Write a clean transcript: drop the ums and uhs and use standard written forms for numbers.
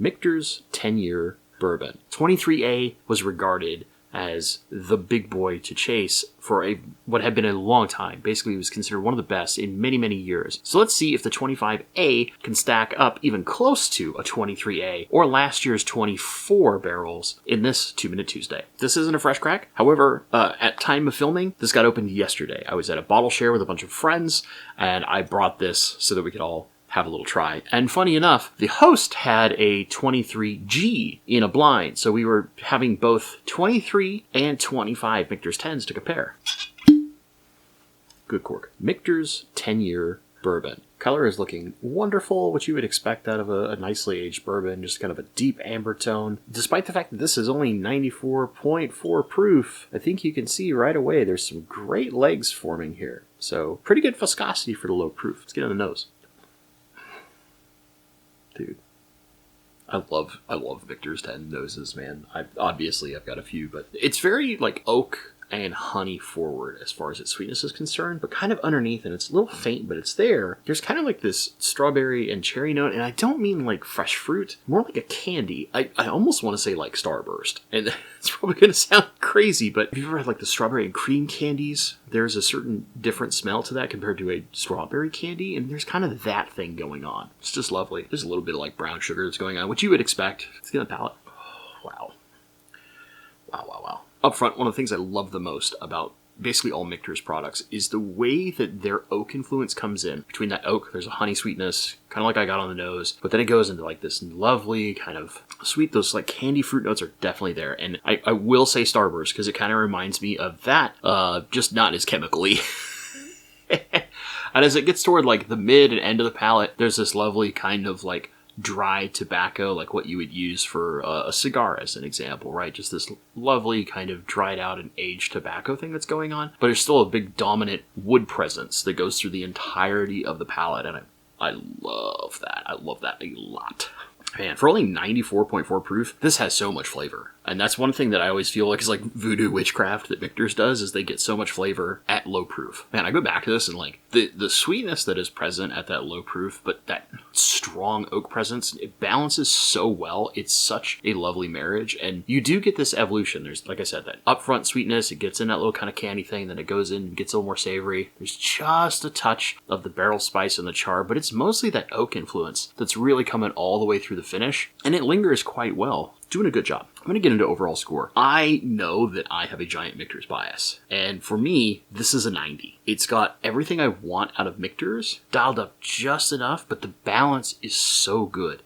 Michter's 10-year bourbon. 23A was regarded as the big boy to chase for what had been a long time. Basically, it was considered one of the best in many, many years. So let's see if the 25A can stack up even close to a 23A or last year's 24 barrels in this 2-Minute Tuesday. This isn't a fresh crack. However, at time of filming, this got opened yesterday. I was at a bottle share with a bunch of friends, and I brought this so that we could all have a little try. And funny enough, the host had a 23G in a blind, so we were having both 23 and 25 Michter's 10s to compare. Good cork. Michter's 10-year bourbon. Color is looking wonderful, what you would expect out of a nicely aged bourbon, just kind of a deep amber tone. Despite the fact that this is only 94.4 proof, I think you can see right away there's some great legs forming here. So pretty good viscosity for the low proof. Let's get on the nose. Dude, I love Michter's 10 noses, man. I've got a few, but it's very like oak and honey forward as far as its sweetness is concerned, but kind of underneath, and it's a little faint, but it's there. There's kind of like this strawberry and cherry note, and I don't mean like fresh fruit, more like a candy. I almost want to say like Starburst, and it's probably going to sound crazy, but have you ever had like the strawberry and cream candies? There's a certain different smell to that compared to a strawberry candy, and there's kind of that thing going on. It's just lovely. There's a little bit of like brown sugar that's going on, which you would expect. Let's get on the palate. Oh, wow. Wow. Up front, one of the things I love the most about basically all Michter's products is the way that their oak influence comes in. Between that oak, there's a honey sweetness, kind of like I got on the nose, but then it goes into like this lovely kind of sweet, those like candy fruit notes are definitely there. And I will say Starburst because it kind of reminds me of that, just not as chemically. And as it gets toward like the mid and end of the palate, there's this lovely kind of like dry tobacco, like what you would use for a cigar as an example, right? Just this lovely kind of dried out and aged tobacco thing that's going on, but there's still a big dominant wood presence that goes through the entirety of the palate, and I love that. I love that a lot. Man, for only 94.4 proof, this has so much flavor. And that's one thing that I always feel like is like voodoo witchcraft that Michter's does, is they get so much flavor at low proof. Man, I go back to this and like the sweetness that is present at that low proof, but that strong oak presence, it balances so well. It's such a lovely marriage. And you do get this evolution. There's, like I said, that upfront sweetness. It gets in that little kind of candy thing. Then it goes in and gets a little more savory. There's just a touch of the barrel spice and the char, but it's mostly that oak influence that's really coming all the way through the finish. And it lingers quite well. Doing a good job. I'm going to get into overall score. I know that I have a giant Michter's bias. And for me, this is a 90. It's got everything I want out of Michter's, dialed up just enough, but the balance is so good.